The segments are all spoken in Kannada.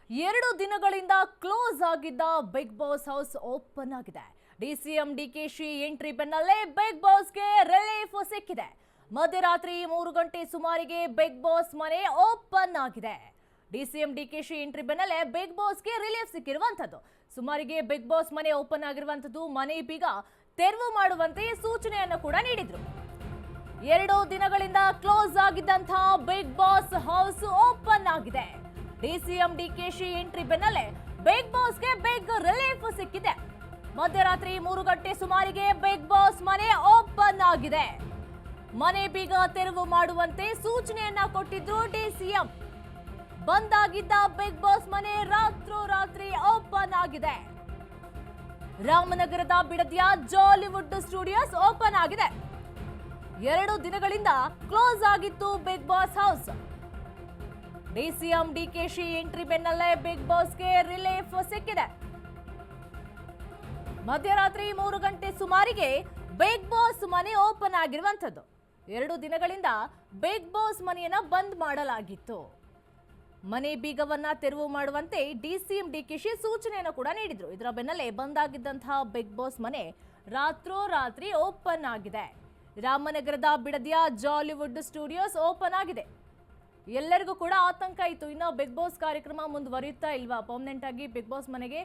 2 ದಿನಗಳಿಂದ ಕ್ಲೋಸ್ ಆಗಿದ್ದ ಬಿಗ್ ಬಾಸ್ ಹೌಸ್ ಓಪನ್ ಆಗಿದೆ. ಡಿಸಿಎಂ ಡಿಕೆಶಿ ಎಂಟ್ರಿ ಬೆನ್ನಲ್ಲೇ ಬಿಗ್ ಬಾಸ್ಗೆ ರಿಲೀಫ್ ಸಿಕ್ಕಿದೆ. ಮಧ್ಯರಾತ್ರಿ 3 ಗಂಟೆ ಸುಮಾರಿಗೆ ಬಿಗ್ ಬಾಸ್ ಮನೆ ಓಪನ್ ಆಗಿದೆ. ಡಿಸಿಎಂ ಡಿಕೆಶಿ ಎಂಟ್ರಿ ಬೆನ್ನಲ್ಲೇ ಬಿಗ್ ಬಾಸ್ಗೆ ರಿಲೀಫ್ ಸಿಕ್ಕಿರುವಂತದ್ದು. ಸುಮಾರಿಗೆ ಬಿಗ್ ಬಾಸ್ ಮನೆ ಓಪನ್ ಆಗಿರುವಂತದ್ದು. ಮನೆ ಬೀಗ ತೆರವು ಮಾಡುವಂತೆ ಸೂಚನೆಯನ್ನು ಕೂಡ ನೀಡಿದ್ರು. 2 ದಿನಗಳಿಂದ ಕ್ಲೋಸ್ ಆಗಿದ್ದಂತಹ ಬಿಗ್ ಬಾಸ್ ಹೌಸ್ ಓಪನ್ ಆಗಿದೆ. ಡಿಸಿಎಂ ಡಿಕೆಶಿ ಎಂಟ್ರಿ ಬೆನ್ನಲ್ಲೇ ಬಿಗ್ ಬಾಸ್ಗೆ ಬಿಗ್ ರಿಲೀಫ್ ಸಿಕ್ಕಿದೆ. ಮಧ್ಯರಾತ್ರಿ 3 ಗಂಟೆ ಸುಮಾರಿಗೆ ಬಿಗ್ ಬಾಸ್ ಮನೆ ಓಪನ್ ಆಗಿದೆ. ಮನೆ ಬೀಗ ತೆರವು ಮಾಡುವಂತೆ ಸೂಚನೆಯನ್ನ ಕೊಟ್ಟಿದ್ರು ಡಿಸಿಎಂ. ಬಂದಾಗಿದ್ದ ಬಿಗ್ ಬಾಸ್ ಮನೆ ರಾತ್ರೋರಾತ್ರಿ ಓಪನ್ ಆಗಿದೆ. ರಾಮನಗರದ ಬಿಡದಿಯ ಜಾಲಿವುಡ್ ಸ್ಟುಡಿಯೋಸ್ ಓಪನ್ ಆಗಿದೆ. 2 ದಿನಗಳಿಂದ ಕ್ಲೋಸ್ ಆಗಿತ್ತು Bigg Boss house. DCM DKShi entry ಬೆನ್ನಲ್ಲೇ ಬಿಗ್ ಬಾಸ್ಗೆ ರಿಲೀಫ್ ಸಿಕ್ಕಿದೆ. ಮಧ್ಯರಾತ್ರಿ 3 ಗಂಟೆ ಸುಮಾರಿಗೆ ಬಿಗ್ ಬಾಸ್ ಮನೆ ಓಪನ್ ಆಗಿರುವಂತದ್ದು. 2 ದಿನಗಳಿಂದ ಬಿಗ್ ಬಾಸ್ ಮನೆಯನ್ನ ಬಂದ್ ಮಾಡಲಾಗಿತ್ತು. ಮನೆ ಬೀಗವನ್ನ ತೆರವು ಮಾಡುವಂತೆ ಡಿಸಿಎಂ ಡಿಕೆಶಿ ಸೂಚನೆಯನ್ನು ಕೂಡ ನೀಡಿದ್ರು. ಇದರ ಬೆನ್ನಲ್ಲೇ ಬಂದಾಗಿದ್ದಂತಹ ಬಿಗ್ ಬಾಸ್ ಮನೆ ರಾತ್ರೋರಾತ್ರಿ ಓಪನ್ ಆಗಿದೆ. ರಾಮನಗರದ ಬಿಡದಿಯ ಜಾಲಿವುಡ್ ಸ್ಟುಡಿಯೋಸ್ ಓಪನ್ ಆಗಿದೆ. ಎಲ್ಲರಿಗೂ ಕೂಡ ಆತಂಕ ಇತ್ತು, ಇನ್ನು ಬಿಗ್ ಬಾಸ್ ಕಾರ್ಯಕ್ರಮ ಮುಂದುವರಿಯುತ್ತಾ ಇಲ್ವಾ, ಪರ್ಮನೆಂಟ್ ಆಗಿ ಬಿಗ್ ಬಾಸ್ ಮನೆಗೆ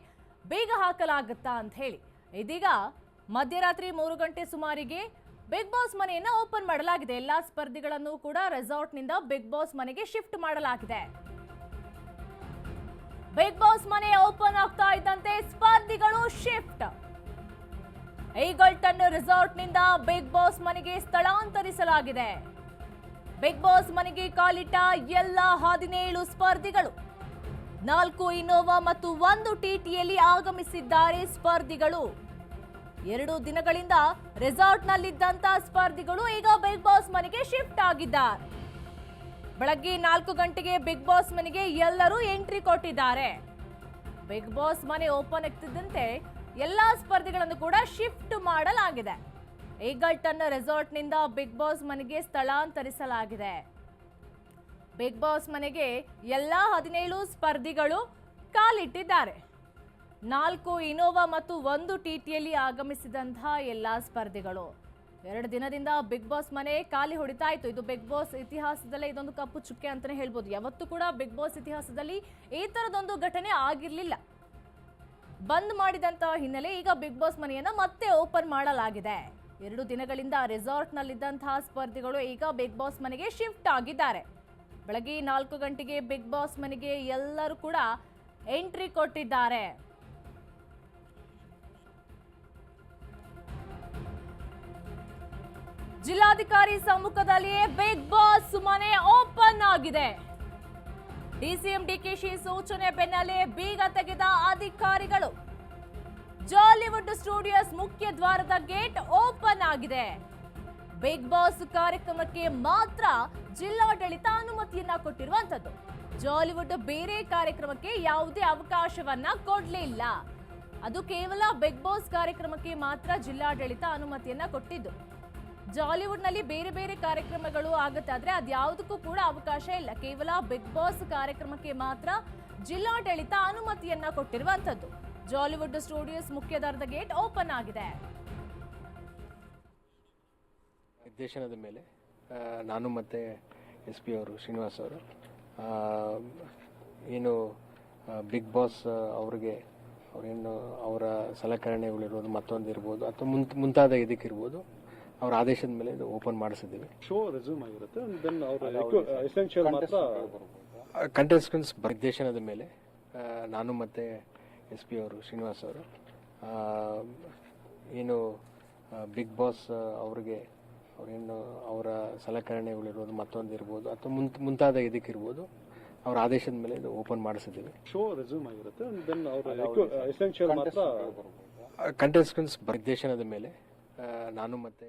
ಬೀಗ ಹಾಕಲಾಗುತ್ತಾ ಅಂತ ಹೇಳಿ. ಇದೀಗ ಮಧ್ಯರಾತ್ರಿ 3 ಗಂಟೆ ಸುಮಾರಿಗೆ ಬಿಗ್ ಬಾಸ್ ಮನೆಯನ್ನ ಓಪನ್ ಮಾಡಲಾಗಿದೆ. ಎಲ್ಲಾ ಸ್ಪರ್ಧಿಗಳನ್ನು ಕೂಡ ರೆಸಾರ್ಟ್ ನಿಂದ ಬಿಗ್ ಬಾಸ್ ಮನೆಗೆ ಶಿಫ್ಟ್ ಮಾಡಲಾಗಿದೆ. ಬಿಗ್ ಬಾಸ್ ಮನೆ ಓಪನ್ ಆಗ್ತಾ ಇದ್ದಂತೆ ಸ್ಪರ್ಧಿಗಳು ಶಿಫ್ಟ್. ಈಗಲ್ಟನ್ ರೆಸಾರ್ಟ್ ನಿಂದ ಬಿಗ್ ಬಾಸ್ ಮನೆಗೆ ಸ್ಥಳಾಂತರಿಸಲಾಗಿದೆ. ಬಿಗ್ ಬಾಸ್ ಮನೆಗೆ ಕಾಲಿಟ್ಟ ಎಲ್ಲ 17 ಸ್ಪರ್ಧಿಗಳು 4 ಇನೋವಾ ಮತ್ತು 1 ಟಿಟಿಯಲ್ಲಿ ಆಗಮಿಸಿದ್ದಾರೆ ಸ್ಪರ್ಧಿಗಳು. 2 ದಿನಗಳಿಂದ ರೆಸಾರ್ಟ್ನಲ್ಲಿದ್ದಂತ ಸ್ಪರ್ಧಿಗಳು ಈಗ ಬಿಗ್ ಬಾಸ್ ಮನೆಗೆ ಶಿಫ್ಟ್ ಆಗಿದ್ದಾರೆ. ಬೆಳಗ್ಗೆ 4 ಗಂಟೆಗೆ ಬಿಗ್ ಬಾಸ್ ಮನೆಗೆ ಎಲ್ಲರೂ ಎಂಟ್ರಿ ಕೊಟ್ಟಿದ್ದಾರೆ. ಬಿಗ್ ಬಾಸ್ ಮನೆ ಓಪನ್ ಆಗ್ತಿದ್ದಂತೆ ಎಲ್ಲಾ ಸ್ಪರ್ಧಿಗಳನ್ನು ಕೂಡ ಶಿಫ್ಟ್ ಮಾಡಲಾಗಿದೆ. ಈಗಲ್ಟನ್ ರೆಸಾರ್ಟ್ನಿಂದ ಬಿಗ್ ಬಾಸ್ ಮನೆಗೆ ಸ್ಥಳಾಂತರಿಸಲಾಗಿದೆ. ಬಿಗ್ ಬಾಸ್ ಮನೆಗೆ ಎಲ್ಲ 17 ಸ್ಪರ್ಧಿಗಳು ಕಾಲಿಟ್ಟಿದ್ದಾರೆ. 4 ಇನೋವಾ ಮತ್ತು 1 ಟಿಟಿಯಲ್ಲಿ ಆಗಮಿಸಿದಂತಹ ಎಲ್ಲ ಸ್ಪರ್ಧಿಗಳು. 2 ದಿನದಿಂದ ಬಿಗ್ ಬಾಸ್ ಮನೆ ಖಾಲಿ ಹೊಡಿತಾ ಇತ್ತು. ಇದು ಬಿಗ್ ಬಾಸ್ ಇತಿಹಾಸದಲ್ಲೇ ಇದೊಂದು ಕಪ್ಪು ಚುಕ್ಕೆ ಅಂತಾನೆ ಹೇಳ್ಬೋದು. ಯಾವತ್ತೂ ಕೂಡ ಬಿಗ್ ಬಾಸ್ ಇತಿಹಾಸದಲ್ಲಿ ಈ ತರದೊಂದು ಘಟನೆ ಆಗಿರಲಿಲ್ಲ. ಬಂದ್ ಮಾಡಿದಂತಹ ಹಿನ್ನೆಲೆ ಈಗ ಬಿಗ್ ಬಾಸ್ ಮನೆಯನ್ನ ಮತ್ತೆ ಓಪನ್ ಮಾಡಲಾಗಿದೆ. 2 ದಿನಗಳಿಂದ ರೆಸಾರ್ಟ್ನಲ್ಲಿದ್ದಂತಹ ಸ್ಪರ್ಧಿಗಳು ಈಗ ಬಿಗ್ ಬಾಸ್ ಮನೆಗೆ ಶಿಫ್ಟ್ ಆಗಿದ್ದಾರೆ. ಬೆಳಗ್ಗೆ 4 ಗಂಟೆಗೆ ಬಿಗ್ ಬಾಸ್ ಮನೆಗೆ ಎಲ್ಲರೂ ಕೂಡ ಎಂಟ್ರಿ ಕೊಟ್ಟಿದ್ದಾರೆ. ಜಿಲ್ಲಾಧಿಕಾರಿ ಸಮ್ಮುಖದಲ್ಲಿಯೇ ಬಿಗ್ ಬಾಸ್ ಮನೆ ಓಪನ್ ಆಗಿದೆ. ಡಿಸಿಎಂ ಡಿಕೆಶಿ ಸೂಚನೆ ಬೆನ್ನಲ್ಲೇ ಬೀಗ ತೆಗೆದ ಅಧಿಕಾರಿಗಳು. ಜಾಲಿವುಡ್ ಸ್ಟುಡಿಯೋಸ್ ಮುಖ್ಯ ದ್ವಾರದ ಗೇಟ್ ಓಪನ್ ಆಗಿದೆ. ಬಿಗ್ ಬಾಸ್ ಕಾರ್ಯಕ್ರಮಕ್ಕೆ ಮಾತ್ರ ಜಿಲ್ಲಾಡಳಿತ ಅನುಮತಿಯನ್ನ ಕೊಟ್ಟಿರುವಂತದ್ದು. ಜಾಲಿವುಡ್ ಬೇರೆ ಕಾರ್ಯಕ್ರಮಕ್ಕೆ ಯಾವುದೇ ಅವಕಾಶವನ್ನ ಕೊಡ್ಲಿಲ್ಲ. ಅದು ಕೇವಲ ಬಿಗ್ ಬಾಸ್ ಕಾರ್ಯಕ್ರಮಕ್ಕೆ ಮಾತ್ರ ಜಿಲ್ಲಾಡಳಿತ ಅನುಮತಿಯನ್ನ ಕೊಟ್ಟಿದ್ದು. ಜಾಲಿವುಡ್ ನಲ್ಲಿ ಬೇರೆ ಬೇರೆ ಕಾರ್ಯಕ್ರಮಗಳು ಆಗುತ್ತೆ, ಆದ್ರೆ ಅದ್ಯಾವುದಕ್ಕೂ ಕೂಡ ಅವಕಾಶ ಇಲ್ಲ. ಕೇವಲ ಬಿಗ್ ಬಾಸ್ ಕಾರ್ಯಕ್ರಮಕ್ಕೆ ಮಾತ್ರ ಜಿಲ್ಲಾಡಳಿತ ಅನುಮತಿಯನ್ನ ಕೊಟ್ಟಿರುವಂತದ್ದು. ಜಾಲಿವುಡ್ ಸ್ಟುಡಿಯೋಸ್ ಮುಖ್ಯ ದ್ವಾರದ ಗೇಟ್ ಓಪನ್ ಆಗಿದೆ. ನಿರ್ದೇಶನದ ಮೇಲೆ ನಾನು ಮತ್ತೆ SP ಅವರು ಶ್ರೀನಿವಾಸ್ ಅವರು ಏನು ಬಿಗ್ ಬಾಸ್ ಅವರಿಗೆ ಅವರೇನು ಅವರ ಸಲಕರಣೆಗಳಿರ್ಬೋದು, ಮತ್ತೊಂದು ಇರ್ಬೋದು ಅಥವಾ ಮುಂತಾದ ಇದಕ್ಕಿರ್ಬೋದು, ಅವರ ಆದೇಶದ ಮೇಲೆ ಇದು ಓಪನ್ ಮಾಡಿಸಿದ್ದೀವಿ. ಶೋ ರೆಸ್ಯೂಮ್ ಆಗಿರುತ್ತೆ. ಎಸೆನ್ಷಿಯಲ್ ಮಾತ್ರ ಕಂಟೆಸ್ಟೆಂಟ್ಸ್ ನಿರ್ದೇಶನದ ಮೇಲೆ ನಾನು ಮತ್ತೆ SP ಅವರು ಶ್ರೀನಿವಾಸ್ ಅವರು ಏನು ಬಿಗ್ ಬಾಸ್ ಅವರಿಗೆ ಅವರೇನು ಅವರ ಸಲಕರಣೆಗಳಿರ್ಬೋದು, ಮತ್ತೊಂದು ಇರ್ಬೋದು ಅಥವಾ ಮುಂತಾದ ಇದಕ್ಕಿರ್ಬೋದು, ಅವರ ಆದೇಶದ ಮೇಲೆ ಇದು ಓಪನ್ ಮಾಡಿಸಿದ್ದೀವಿ. ಶೋ ರೆಸ್ಯೂಮ್ ಆಗಿರುತ್ತೆ. ಎಸೆನ್ಷಿಯಲ್ ಮಾತ್ರ ಕಂಟೆಸ್ಟೆಂಟ್ಸ್ ನಿರ್ದೇಶನದ ಮೇಲೆ ನಾನು ಮತ್ತೆ